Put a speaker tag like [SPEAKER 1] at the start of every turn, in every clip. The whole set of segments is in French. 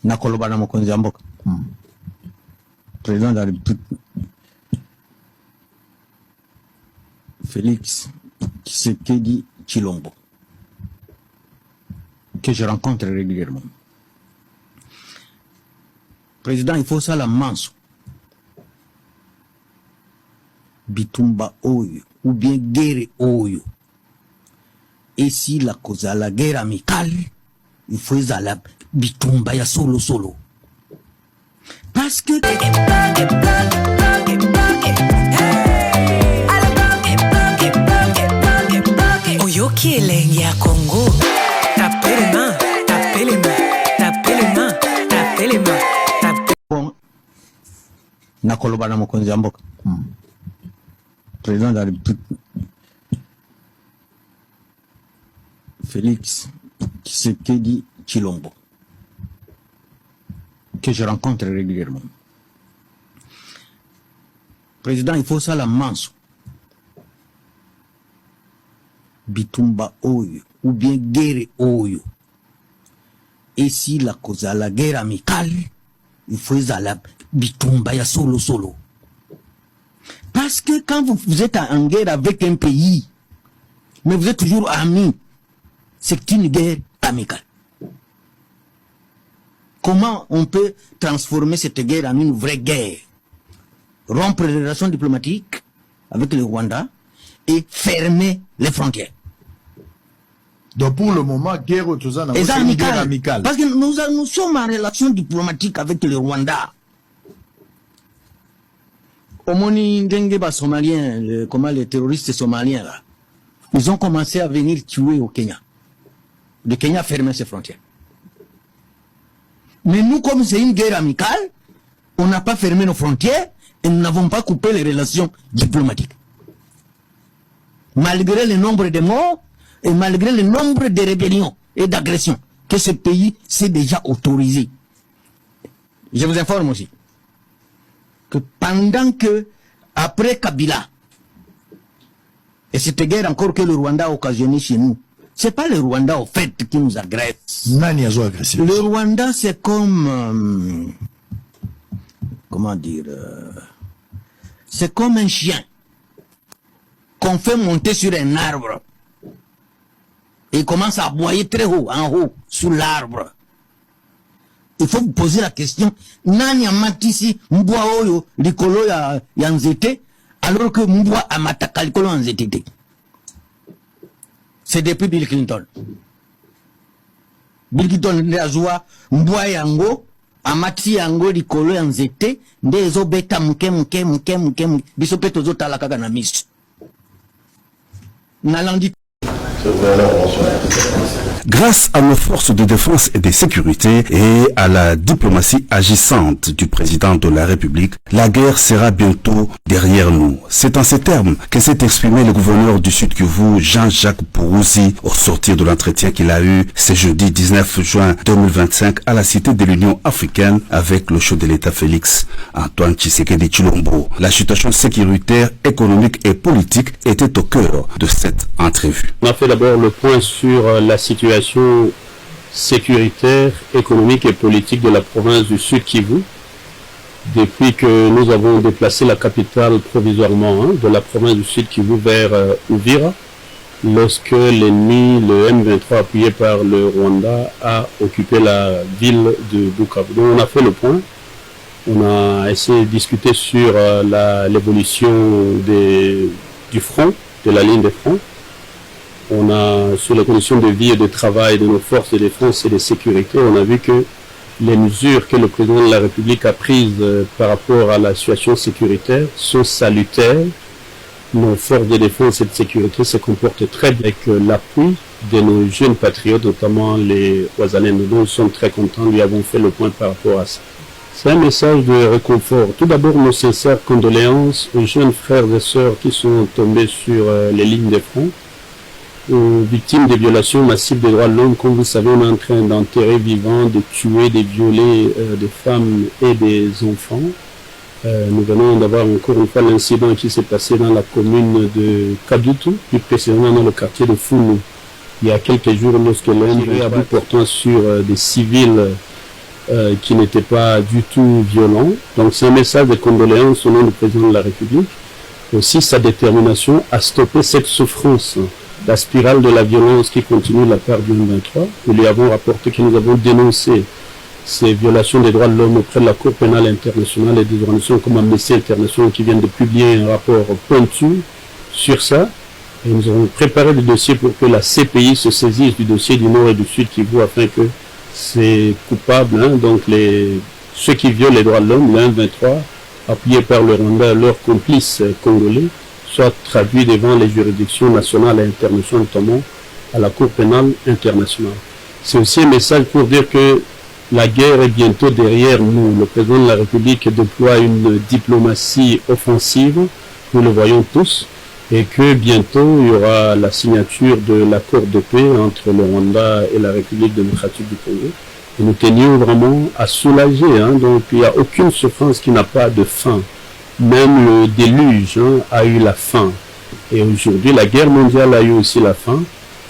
[SPEAKER 1] nakoloba na mokonzi ya mboka président de la République Félix Tshisekedi Tshilombo, que je rencontre régulièrement. Président, il faut ça la manso bitumba oyo ou bien guerre oyo. Et si la cause à la guerre amicale, il faut la bitumba ya solo solo. Parce que
[SPEAKER 2] Oyo kiele ya Congo. Tapez les mains, tapez les mains, tapez les mains, tapez les mains, tapez.
[SPEAKER 1] nakoloba na mokonzi ya mboka président de la République Félix Tshisekedi Tshilombo, que je rencontre régulièrement. Président, il faut ça la manso bitumba oyo ou bien guerre oyo. Et si la cause à la guerre amicale, il faut la bitumba ya solo solo. Parce que quand vous êtes en guerre avec un pays, mais vous êtes toujours amis, c'est une guerre amicale. Comment on peut transformer cette guerre en une vraie guerre? Rompre les relations diplomatiques avec le Rwanda et fermer les frontières.
[SPEAKER 3] Donc pour le moment, guerre au Tozan a une guerre amicale.
[SPEAKER 1] Parce que nous sommes en relation diplomatique avec le Rwanda. Omoni Ndengeba Somalien, comment les terroristes somaliens là, ils ont commencé à venir tuer au Kenya. Le Kenya a fermé ses frontières. Mais nous, comme c'est une guerre amicale, on n'a pas fermé nos frontières et nous n'avons pas coupé les relations diplomatiques. Malgré le nombre de morts et malgré le nombre de rébellions et d'agressions que ce pays s'est déjà autorisé. Je vous informe aussi que pendant que, après Kabila, et cette guerre encore que le Rwanda a occasionné chez nous, c'est pas le Rwanda au fait qui nous agresse. Le Rwanda c'est comme, comment dire, c'est comme un chien qu'on fait monter sur un arbre et il commence à aboyer très haut, en haut, sous l'arbre. Il faut vous poser la question, nani amatisi mbwa oyo likolo ya nzete alors que mbwa amataka likolo ya nzete. C'est depuis Bill Clinton. Bill Clinton nde azwa mbwa yango amati yango likolo ya nzete nde ezobeta muke biso pe tozotala kaka na miso. Nalandi.
[SPEAKER 4] Grâce à nos forces de défense et de sécurité et à la diplomatie agissante du président de la République, la guerre sera bientôt derrière nous. C'est en ces termes que s'est exprimé le gouverneur du Sud Kivu, Jean-Jacques Purusi, au sortir de l'entretien qu'il a eu ce jeudi 19 juin 2025 à la Cité de l'Union africaine avec le chef de l'État Félix Antoine Tshisekedi Tshilombo. La situation sécuritaire, économique et politique était au cœur de cette entrevue.
[SPEAKER 5] On a fait d'abord le point sur la situation sécuritaire, économique et politique de la province du Sud Kivu. Depuis que nous avons déplacé la capitale provisoirement de la province du Sud Kivu vers Uvira, lorsque l'ennemi, le M23 appuyé par le Rwanda, a occupé la ville de Bukavu. Donc on a fait le point. On a essayé de discuter sur l'évolution du front, de la ligne de front. On a, sur les conditions de vie et de travail de nos forces de défense et de sécurité, on a vu que les mesures que le président de la République a prises par rapport à la situation sécuritaire sont salutaires. Nos forces de défense et de sécurité se comportent très bien avec l'appui de nos jeunes patriotes, notamment les Ouazalènes, dont nous sommes très contents. Nous avons fait le point par rapport à ça. C'est un message de réconfort. Tout d'abord, nos sincères condoléances aux jeunes frères et sœurs qui sont tombés sur les lignes de front, aux victimes des violations massives des droits de l'homme. Comme vous savez, on est en train d'enterrer vivants, de tuer, de violer des femmes et des enfants. Nous venons d'avoir encore une fois l'incident qui s'est passé dans la commune de Kadutu, plus précisément dans le quartier de Fulu. il y a quelques jours lorsque l'un à bout portant sur des civils qui n'étaient pas du tout violents. Donc c'est un message de condoléances au nom du président de la République. Aussi sa détermination à stopper cette souffrance, la spirale de la violence qui continue de la part du M23. Nous lui avons rapporté que nous avons dénoncé ces violations des droits de l'homme auprès de la Cour pénale internationale et des organisations comme Amnesty International qui viennent de publier un rapport pointu sur ça. Et nous avons préparé le dossier pour que la CPI se saisisse du dossier du Nord et du Sud Kivu afin que ces coupables, donc ceux qui violent les droits de l'homme, le M23, appuyés par le Rwanda et leurs complices congolais, soient traduits devant les juridictions nationales et internationales, notamment à la Cour pénale internationale. C'est aussi un message pour dire que la guerre est bientôt derrière nous. Le président de la République déploie une diplomatie offensive, nous le voyons tous, et que bientôt il y aura la signature de l'accord de paix entre le Rwanda et la République démocratique du Congo. Et nous tenions vraiment à soulager, donc il n'y a aucune souffrance qui n'a pas de fin. Même le déluge a eu la fin. Et aujourd'hui, la guerre mondiale a eu aussi la fin.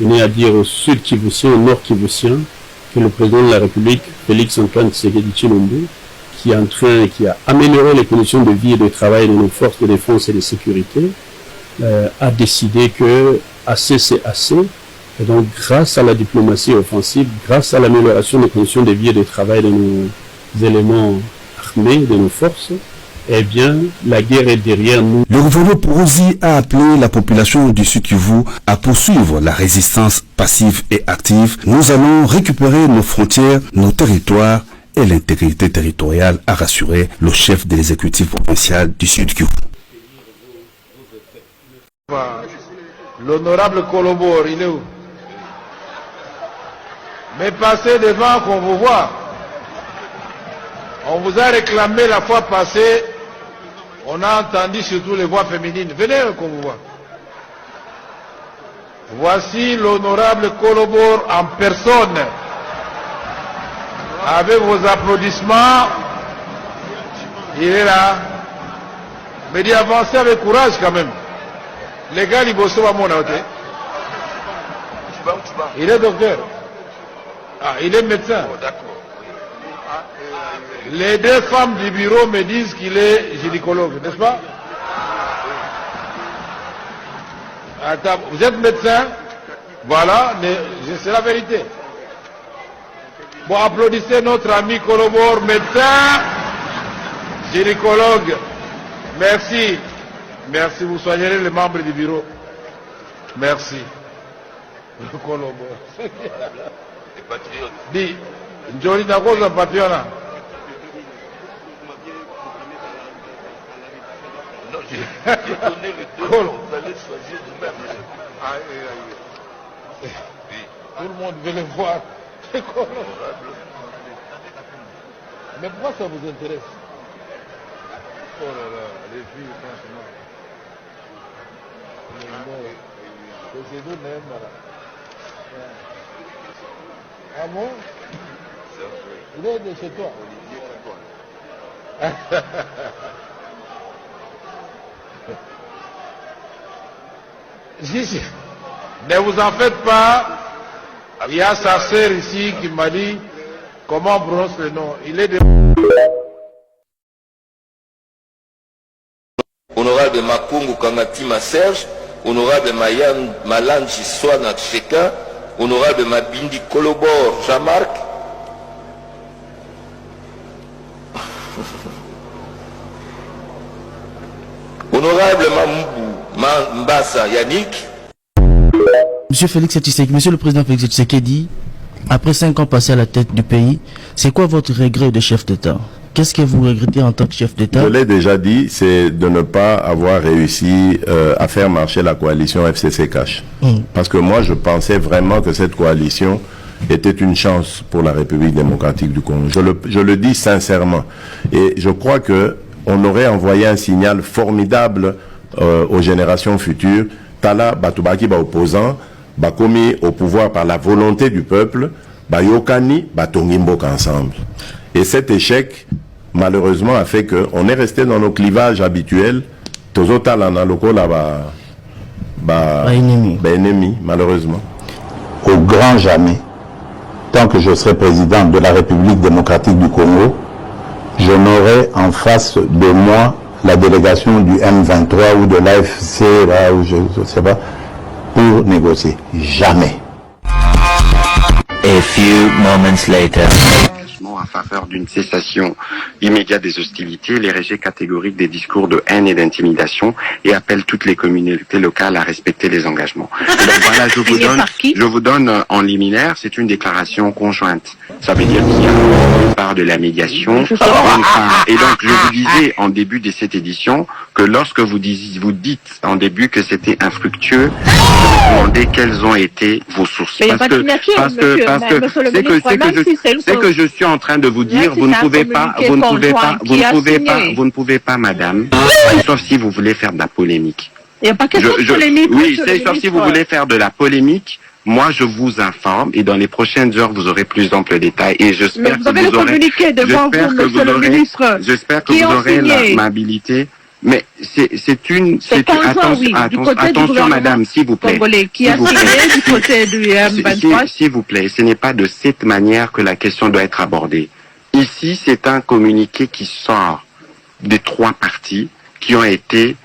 [SPEAKER 5] Je tenais à dire au Sud Kivusien, au Nord Kivusien, que le président de la République, Félix Antoine Tshisekedi Tshilombo, qui a amélioré les conditions de vie et de travail de nos forces de défense et de sécurité, a décidé que assez c'est assez. Et donc, grâce à la diplomatie offensive, grâce à l'amélioration des conditions de vie et de travail de nos éléments armés, de nos forces, eh bien, la guerre est derrière nous.
[SPEAKER 4] Le gouverneur Pourouzi a appelé la population du Sud Kivu à poursuivre la résistance passive et active. Nous allons récupérer nos frontières, nos territoires et l'intégrité territoriale, a rassuré le chef de l'exécutif provincial du Sud Kivu.
[SPEAKER 3] L'honorable Kolobor, il est où? Mais passez devant qu'on vous voit. On vous a réclamé la fois passée. On a entendu surtout les voix féminines. Venez qu'on vous voit. Voici l'honorable Kolobor en personne. Avec vos applaudissements. Il est là. Mais d'y avancer avec courage quand même. Les gars, ils bossent à mon côté. Il est docteur. Ah, il est médecin. Les deux femmes du bureau me disent qu'il est gynécologue, n'est-ce pas? Attends, vous êtes médecin? Voilà, c'est la vérité. Bon, applaudissez notre ami Kolobor, médecin, gynécologue. Merci. Merci, vous soignerez les membres du bureau. Merci. Kolobor.
[SPEAKER 6] Les patriotes.
[SPEAKER 3] Dis, Njoli Nakosa Patriona.
[SPEAKER 6] Non, j'ai donné le deux, vous allez choisir vous-même.
[SPEAKER 3] Tout le monde veut le voir. Mais pourquoi ça vous intéresse? Oh là là, les filles, franchement. C'est vous même, voilà. Ah bon? Il est de chez toi. Ne vous en faites pas. Il y a sa sœur ici qui m'a dit comment on prononce le nom. Il est de...
[SPEAKER 6] Honorable Makungu Kangatima Serge, honorable Malanji Swana Tcheka, honorable Mabindi Kolobor Jean-Marc, honorable Mambu Mbassa Yannick.
[SPEAKER 7] Monsieur Félix Tshisekedi, Monsieur le Président Félix Tshisekedi, après 5 ans passés à la tête du pays, c'est quoi votre regret de chef d'État? Qu'est-ce que vous regrettez en tant que chef d'État?
[SPEAKER 8] Je l'ai déjà dit, c'est de ne pas avoir réussi à faire marcher la coalition FCC Cash. Parce que moi, je pensais vraiment que cette coalition était une chance pour la République démocratique du Congo. Je le dis sincèrement. Et je crois que on aurait envoyé un signal formidable aux générations futures. Tala Batubaki ba opposant, ba commis au pouvoir par la volonté du peuple, ba yokani, ba tongimboka ensemble. Et cet échec, malheureusement, a fait qu'on est resté dans nos clivages habituels. Tozotala na loko la ba ennemi, malheureusement.
[SPEAKER 9] au grand jamais, tant que je serai président de la République démocratique du Congo, je n'aurai en face de moi la délégation du M23 ou de l'AFC, là, ou je ne sais pas, pour négocier. Jamais.
[SPEAKER 10] A few moments later.
[SPEAKER 11] En faveur d'une cessation immédiate des hostilités, les rejets catégoriques des discours de haine et d'intimidation et appelle toutes les communautés locales à respecter les engagements. Donc voilà, je vous donne en liminaire, c'est une déclaration conjointe. Ça veut dire qu'il y a une part de la médiation, une part. Et donc je vous disais en début de cette édition que lorsque vous dites en début que c'était infructueux, je vous demandais quelles ont été vos sources. C'est que je suis en train de vous dire, vous ne pouvez pas, madame, sauf si vous voulez faire de la polémique.
[SPEAKER 12] Il n'y a pas question de polémique.
[SPEAKER 11] Oui, sauf si vous voulez faire de la polémique. Moi, je vous informe et dans les prochaines heures, vous aurez plus d'amples détails. Et j'espère que vous aurez, j'espère que vous aurez l'amabilité. Mais attention, madame, s'il vous plaît. S'il vous plaît, ce n'est pas de cette manière que la question doit être abordée. Ici, c'est un communiqué qui sort des trois parties qui ont été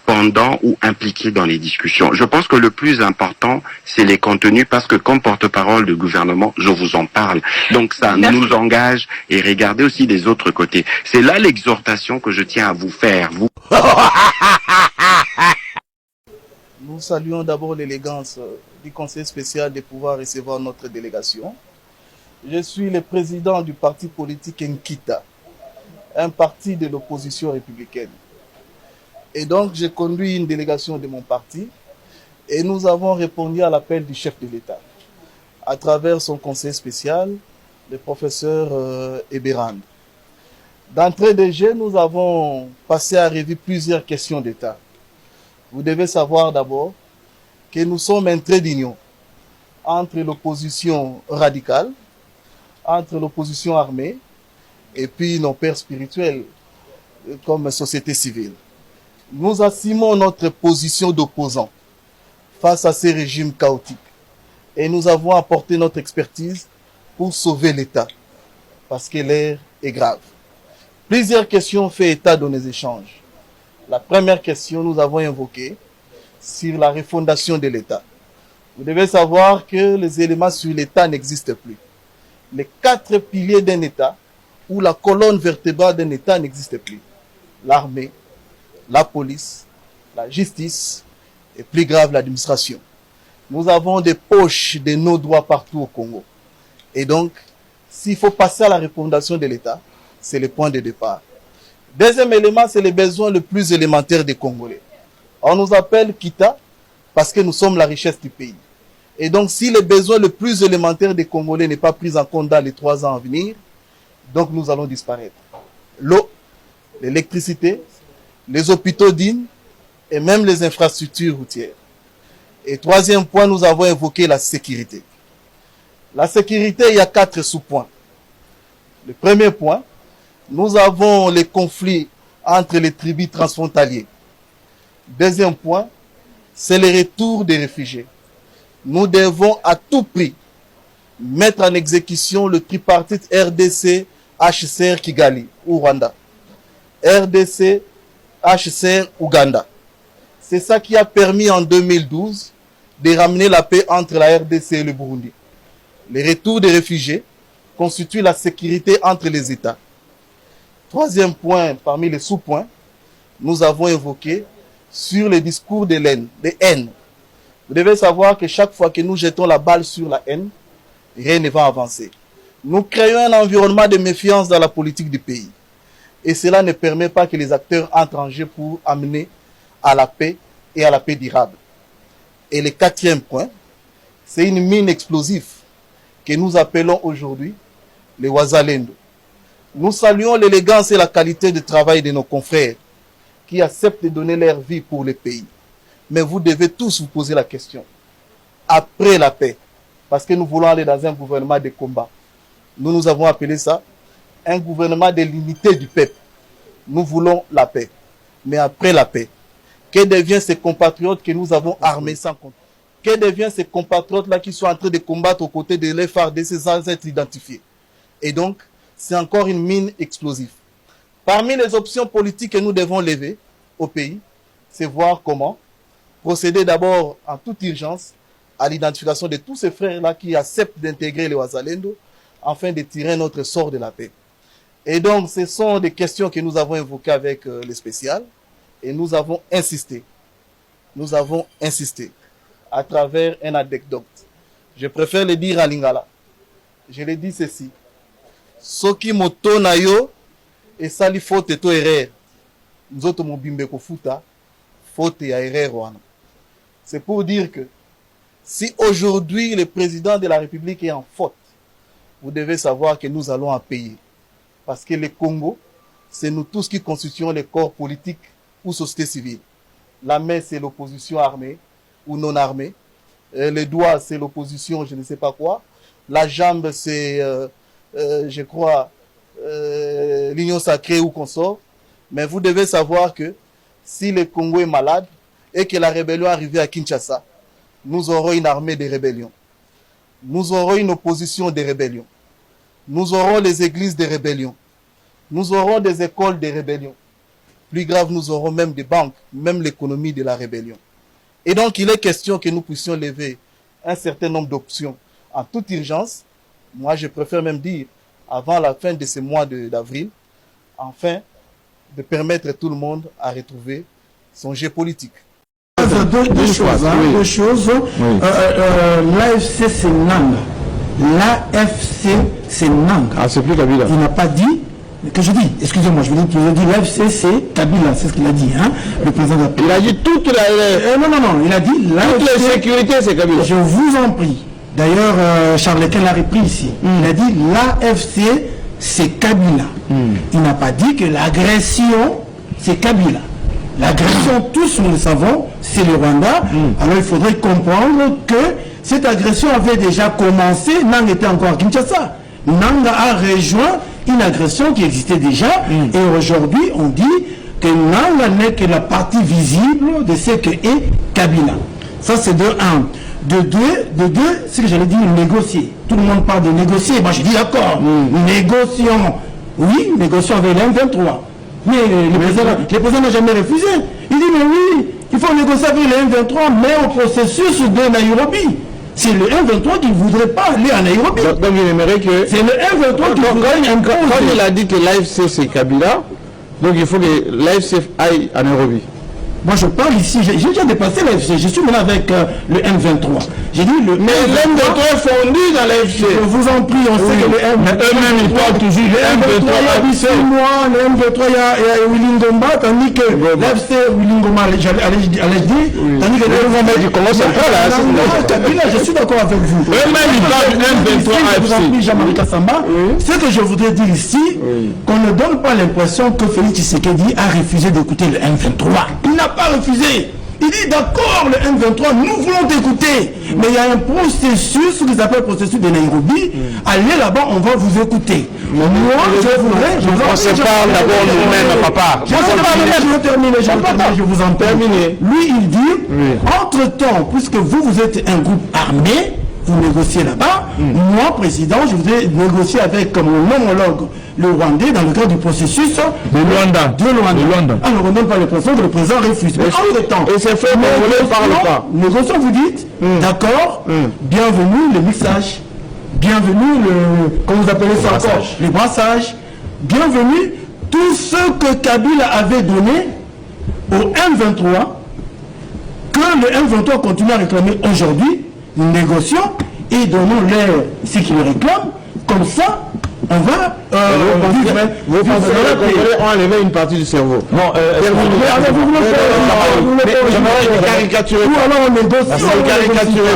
[SPEAKER 11] pendant ou impliqués dans les discussions. Je pense que le plus important, c'est les contenus, parce que comme porte-parole du gouvernement, je vous en parle. Donc ça nous engage, et regardez aussi des autres côtés. C'est là l'exhortation que je tiens à vous faire, vous.
[SPEAKER 13] Nous saluons d'abord l'élégance du Conseil spécial de pouvoir recevoir notre délégation. Je suis le président du parti politique Nkita, un parti de l'opposition républicaine. Et donc, j'ai conduit une délégation de mon parti et nous avons répondu à l'appel du chef de l'État à travers son conseil spécial, le professeur Eberand. D'entrée de jeu, nous avons passé à revue plusieurs questions d'État. Vous devez savoir d'abord que nous sommes un trait d'union entre l'opposition radicale, entre l'opposition armée et puis nos pères spirituels comme société civile. Nous assumons notre position d'opposant face à ces régimes chaotiques et nous avons apporté notre expertise pour sauver l'État parce que l'air est grave. Plusieurs questions ont fait état de nos échanges. La première question, nous avons invoqué sur la refondation de l'État. Vous devez savoir que les éléments sur l'État n'existent plus. Les 4 piliers d'un État ou la colonne vertébrale d'un État n'existe plus. L'armée, la police, la justice et plus grave l'administration. Nous avons des poches de nos droits partout au Congo. Et donc, s'il faut passer à la refondation de l'État, c'est le point de départ. Deuxième élément, c'est le besoin le plus élémentaire des Congolais. On nous appelle Kita parce que nous sommes la richesse du pays. Et donc, si le besoin le plus élémentaire des Congolais n'est pas pris en compte dans les 3 ans à venir, donc nous allons disparaître. L'eau, l'électricité, les hôpitaux dignes et même les infrastructures routières. Et troisième point, nous avons évoqué la sécurité. La sécurité, il y a 4 sous-points. Le premier point, nous avons les conflits entre les tribus transfrontaliers. Deuxième point, c'est le retour des réfugiés. Nous devons à tout prix mettre en exécution le tripartite RDC, HCR Kigali ou Rwanda. RDC, HCR Ouganda. C'est ça qui a permis en 2012 de ramener la paix entre la RDC et le Burundi. Le retour des réfugiés constitue la sécurité entre les États. Troisième point, parmi les sous-points, nous avons évoqué sur les discours de haine. Vous devez savoir que chaque fois que nous jetons la balle sur la haine, rien ne va avancer. Nous créons un environnement de méfiance dans la politique du pays. Et cela ne permet pas que les acteurs entrent en jeu pour amener à la paix et à la paix durable. Et le 4e point, c'est une mine explosive que nous appelons aujourd'hui les Wazalendo. Nous saluons l'élégance et la qualité de travail de nos confrères qui acceptent de donner leur vie pour le pays. Mais vous devez tous vous poser la question. Après la paix, parce que nous voulons aller dans un gouvernement de combat, nous avons appelé ça un gouvernement de l'unité du peuple. Nous voulons la paix. Mais après la paix, que deviennent ces compatriotes que nous avons armés sans compte? Que deviennent ces compatriotes-là qui sont en train de combattre aux côtés de l'FARDC sans être identifiés? Et donc, c'est encore une mine explosive. Parmi les options politiques que nous devons lever au pays, c'est voir comment procéder d'abord en toute urgence à l'identification de tous ces frères-là qui acceptent d'intégrer les Wazalendo afin de tirer notre sort de la paix. Et donc, ce sont des questions que nous avons évoquées avec les spéciales et nous avons insisté. Nous avons insisté à travers une anecdote. Je préfère le dire à Lingala. Je le dis ceci. Soki moto na yo et sali faute to erreur. Nzoto mobimbe ko futa faute ya erreur wana. C'est pour dire que si aujourd'hui le président de la République est en faute, vous devez savoir que nous allons en payer. Parce que le Congo, c'est nous tous qui constituons les corps politiques ou société civile. La main, c'est l'opposition armée ou non armée. Les doigts, c'est l'opposition, je ne sais pas quoi. La jambe, c'est, je crois, l'union sacrée ou consort. Mais vous devez savoir que si le Congo est malade et que la rébellion est arrivée à Kinshasa, nous aurons une armée de rébellion. Nous aurons une opposition de rébellion. Nous aurons les églises de rébellion. Nous aurons des écoles de rébellion. Plus grave, nous aurons même des banques, même l'économie de la rébellion. Et donc, il est question que nous puissions lever un certain nombre d'options en toute urgence. Moi, je préfère même dire, avant la fin de ce mois d'avril, afin de permettre à tout le monde à retrouver son jeu politique.
[SPEAKER 12] Deux choses. Oui. L'AFC, c'est Nang. L'AFC, c'est Nang.
[SPEAKER 1] Ah, c'est plus Kabila.
[SPEAKER 12] Il n'a pas dit, que je dis, excusez-moi, je veux dire, l'AFC, c'est Kabila, c'est ce qu'il a dit, hein, le président de la République.
[SPEAKER 1] Il a dit toute la...
[SPEAKER 12] non, il a dit l'AFC...
[SPEAKER 1] Toute la sécurité, c'est Kabila.
[SPEAKER 12] Je vous en prie. D'ailleurs, Charles Lequel l'a repris ici. Il a dit l'AFC, c'est Kabila. Il n'a pas dit que l'agression, c'est Kabila. L'agression, tous nous le savons, c'est le Rwanda. Alors il faudrait comprendre que cette agression avait déjà commencé. Nang était encore à Kinshasa. Nang a rejoint une agression qui existait déjà. Et aujourd'hui, on dit que Nang n'est que la partie visible de ce que est Kabila. Ça, c'est de un. De deux, ce que j'allais dire, négocier. Tout le monde parle de négocier. Moi, je dis d'accord. Négocions. Oui, négocions avec l'M23. Mais le président n'a jamais refusé. Il dit, mais oui, il faut négocier avec le M23, mais au processus de Nairobi. C'est le M23 qui ne voudrait pas aller à Nairobi.
[SPEAKER 1] Donc il aimerait que...
[SPEAKER 12] C'est le M23 qui voudrait imposer.
[SPEAKER 1] Quand il a dit que l'AFC c'est Kabila, donc il faut que l'AFC aille à Nairobi.
[SPEAKER 12] Moi je parle ici, j'ai déjà dépassé l'AFC, je suis maintenant avec le M23. J'ai dit le
[SPEAKER 1] mais l'M23 est fondu dans l'AFC.
[SPEAKER 12] Je vous en prie, on sait que le M23...
[SPEAKER 1] Mais eux-mêmes ils parlent toujours du M23.
[SPEAKER 12] Le M23, il y a Willy Ngomba, tandis que l'AFC, Willy Ngomba, allez dire, tandis que le
[SPEAKER 1] du Congo central,
[SPEAKER 12] je suis d'accord avec vous.
[SPEAKER 1] Eux-mêmes ils parlent du M23 AFC. Je vous en prie, Jean-Marie Kassamba,
[SPEAKER 12] ce que je voudrais dire ici, qu'on ne donne pas l'impression que Félix Tshisekedi a refusé d'écouter le M23. Il n'a pas refusé. Il dit d'accord, le M23, nous voulons t'écouter. Mais il y a un processus, qu'ils appellent le processus de Nairobi. Allez là-bas, on va vous écouter. Moi, je voudrais...
[SPEAKER 1] On se parle d'abord nous-mêmes, papa.
[SPEAKER 12] Je vous en terminer. Lui, il dit, entre-temps, puisque vous êtes un groupe armé, vous négociez là-bas. Moi, président, je voudrais négocier avec mon homologue, le Rwandais, dans le cadre du processus
[SPEAKER 1] de Luanda.
[SPEAKER 12] Alors, on ne donne pas l'impression que le président refuse. Mais entre-temps,
[SPEAKER 1] et c'est fait, mais on ne parle pas.
[SPEAKER 12] Négocions, vous dites, d'accord, bienvenue le mixage, bienvenue le, comment vous appelez ça encore, le brassage, bienvenue tout ce que Kabila avait donné au M23, que le M23 continue à réclamer aujourd'hui. Nous négocions et donnons-leur ce qu'ils réclament. Comme ça, on va...
[SPEAKER 1] vous pensez que les Congolais ont enlevé une partie du cerveau. Non,
[SPEAKER 12] j'aimerais caricaturer. Ou alors on négocie.
[SPEAKER 1] Caricaturer.